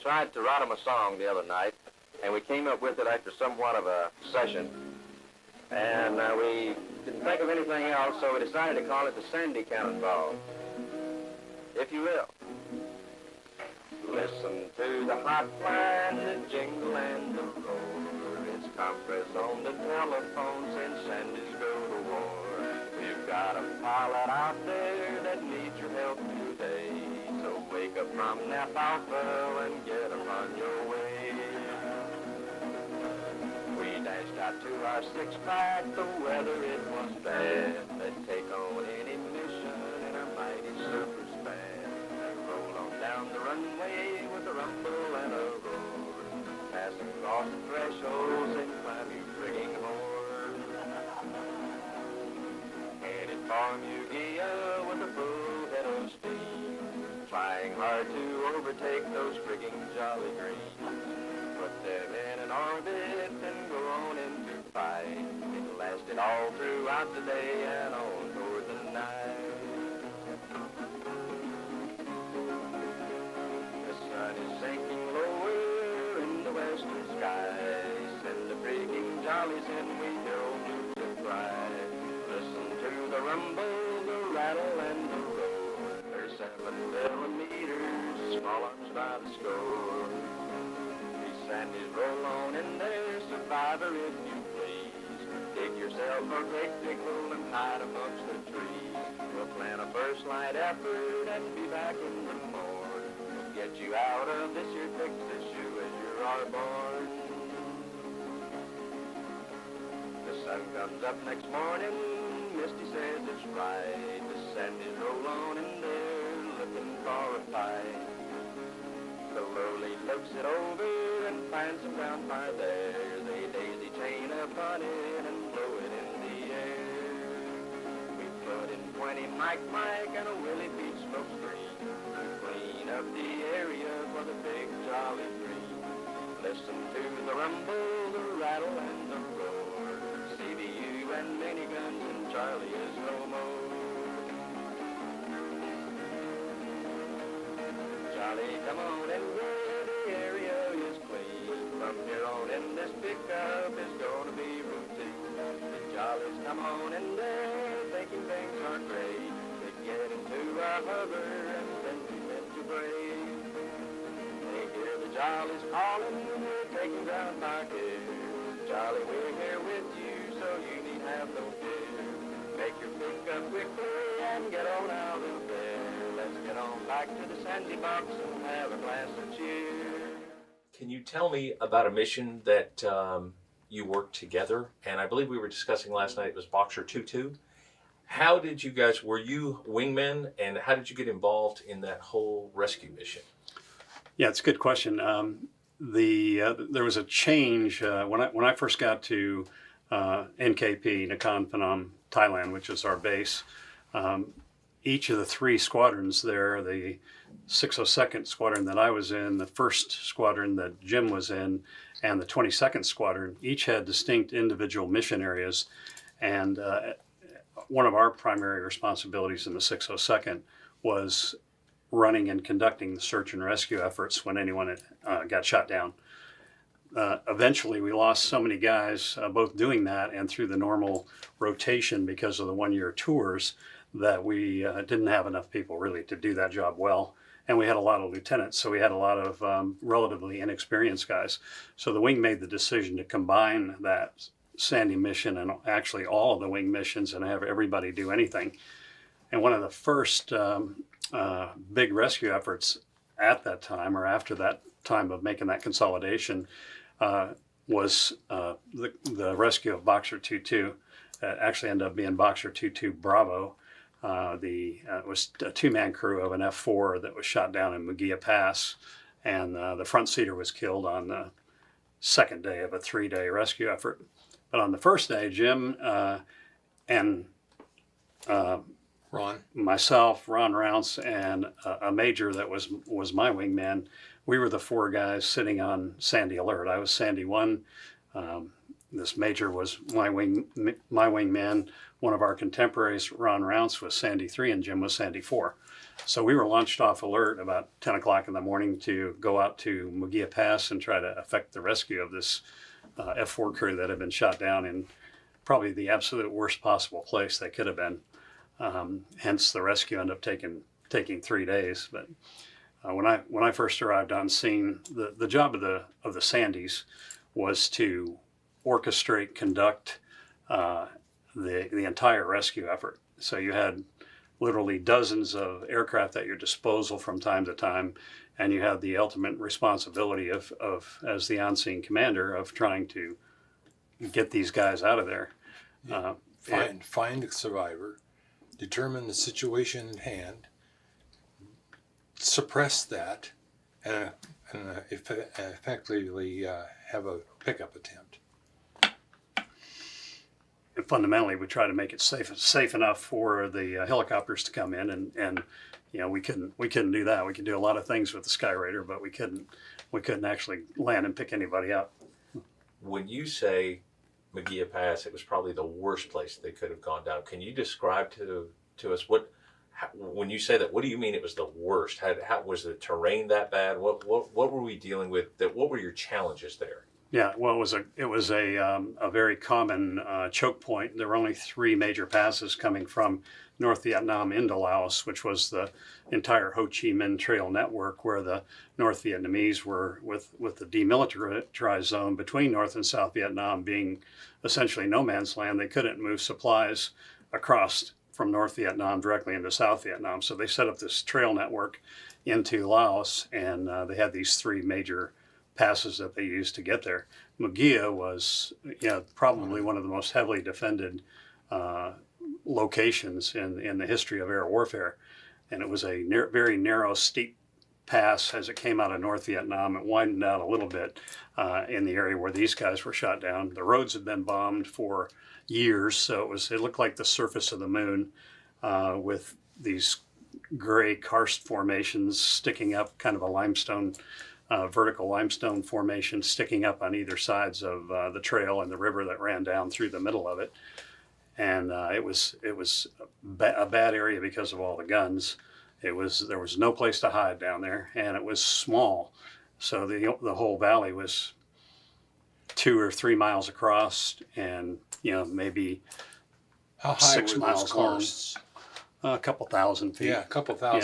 tried to write him a song the other night, and we came up with it after somewhat of a session. And we didn't think of anything else, so we decided to call it the Sandy Cannonball. If you will. Listen to the hot line, the jingle and the roar. It's compress on the telephone since Sandy's go to war. You've got a pilot out there that needs your help today. So wake up from nap alpha and get him on your way. We dashed out to our six-pack, the weather it was bad. They'd take on any mission in a mighty super span. Roll on down the runway with a rumble and a roar. Pass across the thresholds and climb you frigging horde. Headed for Moguia with a full head of steam. Trying hard to overtake those frigging Jolly Greens. Put them in an orbit and go on into fight. It lasted all throughout the day and on toward the night. The sun is sinking lower in the western skies, and the frigging Jollies in we hear old music cry. Listen to the rumble, the rattle, and the roar. There's 7 millimeters, small arms by the score. Sandy's roll on in there, survivor if you please. Dig yourself a great big hole and hide amongst the trees. We'll plan a first light effort and be back in the morning. We'll get you out of this here fixed issue as you are born. The sun comes up next morning, Misty says it's right. The Sandy's roll on in there, looking for a fight. The lowly looks it over and finds some ground fire there. They daisy chain upon it and blow it in the air. We put in 20 Mike and a Willie Beach smoke screen to clean up the area for the big Jolly Green. Listen to the rumble, the rattle, and the roar. CBU and miniguns and Charlie is no more. Charlie, come on in where the area is clean. From here on in, this pickup is gonna be routine. The Jollies come on in there, thinking things are great. They get into a hover and then we meant to brave. They hear the Jollies calling, we're taking ground by here. Jolly, we're here with you, so you need have no fear. Make your pickup quickly and get on out of there. Let's get on back to the Sandy Box and have a glass of cheer. Can you tell me about a mission that you worked together? And I believe we were discussing last night, it was Boxer 22. How did you guys, were you wingmen, and how did you get involved in that whole rescue mission? Yeah, it's a good question. There was a change when I first got to NKP, Nakhon Phanom, Thailand, which is our base. Each of the 3 squadrons there, the 602nd Squadron that I was in, the 1st Squadron that Jim was in, and the 22nd Squadron, each had distinct individual mission areas. And one of our primary responsibilities in the 602nd was running and conducting the search and rescue efforts when anyone got shot down. Eventually, we lost so many guys both doing that and through the normal rotation because of the one-year tours that we didn't have enough people really to do that job well. And we had a lot of lieutenants, so we had a lot of relatively inexperienced guys. So the wing made the decision to combine that Sandy mission and actually all of the wing missions and have everybody do anything. And one of the first big rescue efforts at that time, or after that time of making that consolidation, was the rescue of Boxer 22. Actually ended up being Boxer 22 Bravo. It was a 2-man crew of an F4 that was shot down in Moguia Pass, and the front seater was killed on the second day of a 3-day rescue effort. But on the first day, Jim and Ron, myself, Ron Rounce, and a major that was my wingman, we were the 4 guys sitting on Sandy Alert. I was Sandy 1. This major was my wingman. One of our contemporaries, Ron Rounce, was Sandy 3 and Jim was Sandy 4. So we were launched off alert about 10 o'clock in the morning to go out to Moguia Pass and try to effect the rescue of this F4 crew that had been shot down in probably the absolute worst possible place they could have been. Hence the rescue ended up taking 3 days. But when I first arrived on scene, the job of the Sandys was to orchestrate, conduct the entire rescue effort. So you had literally dozens of aircraft at your disposal from time to time, and you had the ultimate responsibility of as the on-scene commander of trying to get these guys out of there. Find a survivor, determine the situation at hand, suppress that, and effectively have a pickup attempt. And fundamentally, we try to make it safe enough for the helicopters to come in, and you know we couldn't do that. We could do a lot of things with the Skyraider, but we couldn't actually land and pick anybody up. When you say Moguia Pass, it was probably the worst place they could have gone down. Can you describe to us when you say that? What do you mean it was the worst? How was the terrain that bad? What were we dealing with? What were your challenges there? Yeah, well, it was a very common choke point. There were only 3 major passes coming from North Vietnam into Laos, which was the entire Ho Chi Minh Trail network, where the North Vietnamese were with the demilitarized zone between North and South Vietnam being essentially no man's land. They couldn't move supplies across from North Vietnam directly into South Vietnam, so they set up this trail network into Laos, and they had these 3 major passes that they used to get there. Moguia was probably one of the most heavily defended locations in the history of air warfare. And it was a very narrow, steep pass as it came out of North Vietnam. It widened out a little bit in the area where these guys were shot down. The roads had been bombed for years, so it looked like the surface of the moon with these gray karst formations sticking up, kind of a limestone vertical limestone formation sticking up on either sides of the trail and the river that ran down through the middle of it. And it was a bad area because of all the guns. There was no place to hide down there, and it was small. So the whole valley was 2 or 3 miles across, and maybe How high 6 were miles those long. karsts? A couple thousand feet. Yeah, a couple thousand